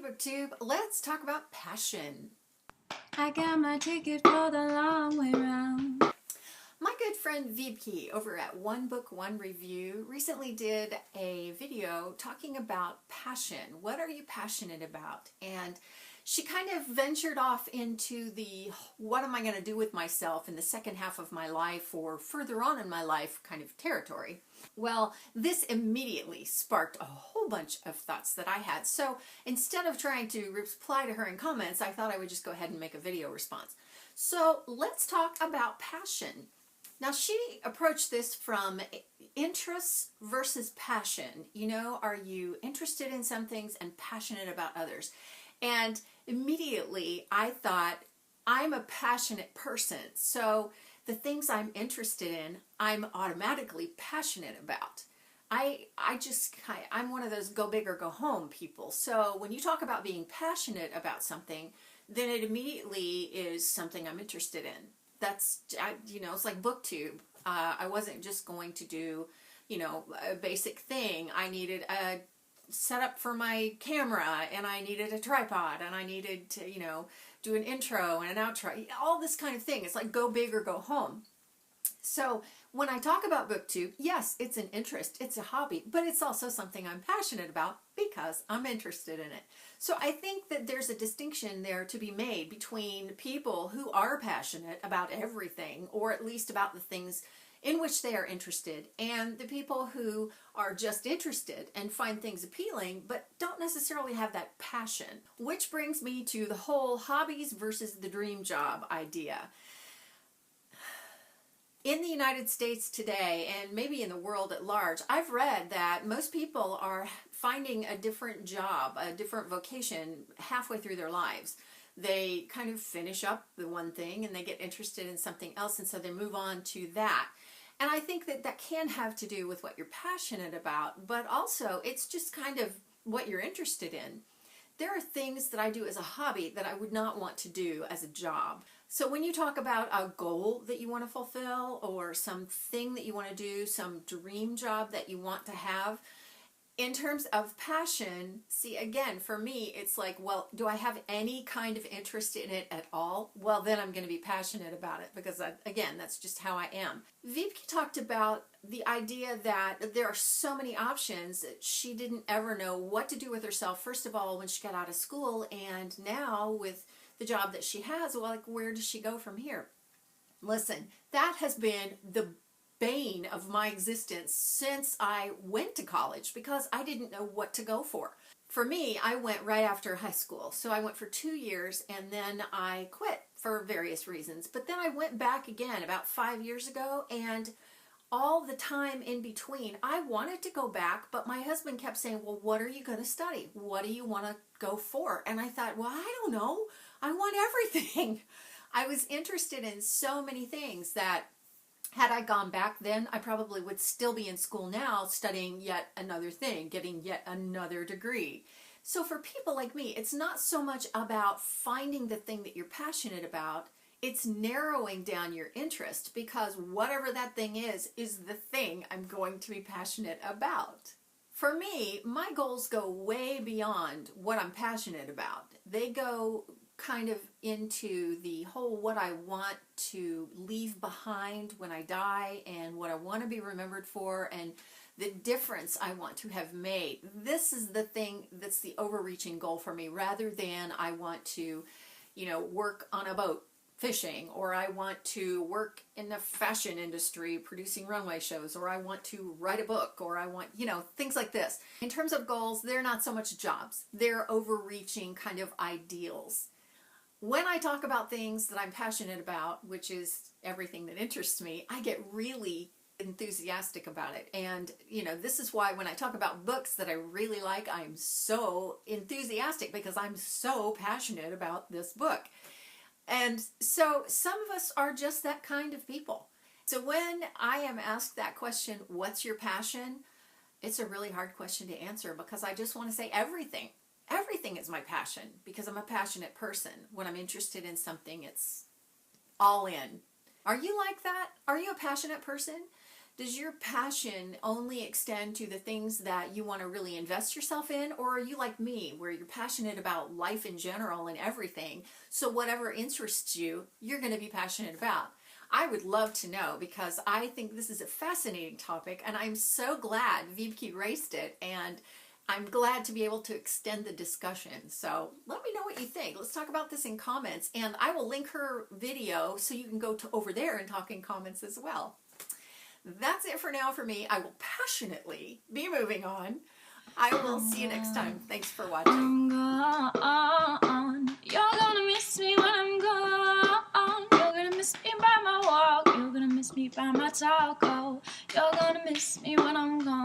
BookTube, let's talk about passion. I got my ticket for the long way round. My good friend Weibke over at 1Book1Review recently did a video talking about passion. What are you passionate about? And she kind of ventured off into the what am I going to do with myself in the second half of my life or further on in my life kind of territory. Well, this immediately sparked a whole bunch of thoughts that I had. So instead of trying to reply to her in comments, I thought I would just go ahead and make a video response. So let's talk about passion. Now, she approached this from interests versus passion. You know, are you interested in some things and passionate about others? And immediately I thought, I'm a passionate person. So the things I'm interested in, I'm automatically passionate about. I'm one of those go big or go home people. So when you talk about being passionate about something, then it immediately is something I'm interested in. It's like BookTube. I wasn't just going to do, a basic thing. I needed a setup for my camera, and I needed a tripod, and I needed to, do an intro and an outro, all this kind of thing. It's like go big or go home. So when I talk about BookTube, yes, it's an interest, it's a hobby, but it's also something I'm passionate about because I'm interested in it. So I think that there's a distinction there to be made between people who are passionate about everything, or at least about the things in which they are interested, and the people who are just interested and find things appealing but don't necessarily have that passion. Which brings me to the whole hobbies versus the dream job idea. In the United States today, and maybe in the world at large, I've read that most people are finding a different job, a different vocation halfway through their lives. They kind of finish up the one thing and they get interested in something else, and so they move on to that. And I think that that can have to do with what you're passionate about, but also it's just kind of what you're interested in. There are things that I do as a hobby that I would not want to do as a job. So when you talk about a goal that you want to fulfill, or something that you want to do, some dream job that you want to have, in terms of passion, see, again, for me, it's like, well, do I have any kind of interest in it at all? Well, then I'm going to be passionate about it because, again, that's just how I am. Weibke talked about the idea that there are so many options that she didn't ever know what to do with herself, first of all, when she got out of school, and now with the job that she has, well, like, where does she go from here? Listen, that has been the bane of my existence since I went to college, because I didn't know what to go for. For me, I went right after high school. So I went for 2 years and then I quit for various reasons. But then I went back again about 5 years ago, and all the time in between, I wanted to go back, but my husband kept saying, well, what are you going to study? What do you want to go for? And I thought, well, I don't know. I want everything. I was interested in so many things that had I gone back then, I probably would still be in school now studying yet another thing, getting yet another degree. So for people like me, it's not so much about finding the thing that you're passionate about, it's narrowing down your interest, because whatever that thing is the thing I'm going to be passionate about. For me, my goals go way beyond what I'm passionate about. They go kind of into the whole what I want to leave behind when I die, and what I want to be remembered for, and the difference I want to have made. This is the thing that's the overreaching goal for me, rather than I want to, work on a boat fishing, or I want to work in the fashion industry producing runway shows, or I want to write a book, or I want, things like this. In terms of goals, they're not so much jobs. They're overreaching kind of ideals. When I talk about things that I'm passionate about, which is everything that interests me, I get really enthusiastic about it. And, this is why when I talk about books that I really like, I'm so enthusiastic because I'm so passionate about this book. And so some of us are just that kind of people. So when I am asked that question, what's your passion? It's a really hard question to answer, because I just want to say everything. Everything is my passion, because I'm a passionate person. When I'm interested in something, it's all in. Are you like that? Are you a passionate person? Does your passion only extend to the things that you want to really invest yourself in, or are you like me, where you're passionate about life in general and everything, so whatever interests you, you're going to be passionate about? I would love to know, because I think this is a fascinating topic, and I'm so glad Weibke raised it, and I'm glad to be able to extend the discussion. So let me know what you think. Let's talk about this in comments, and I will link her video so you can go to over there and talk in comments as well. That's it for now for me. I will passionately be moving on. I will see you next time. Thanks for watching. I'm gone. You're gonna miss me when I'm gone. You're gonna miss me by my walk. You're gonna miss me by my talk. Oh, you're gonna miss me when I'm gone.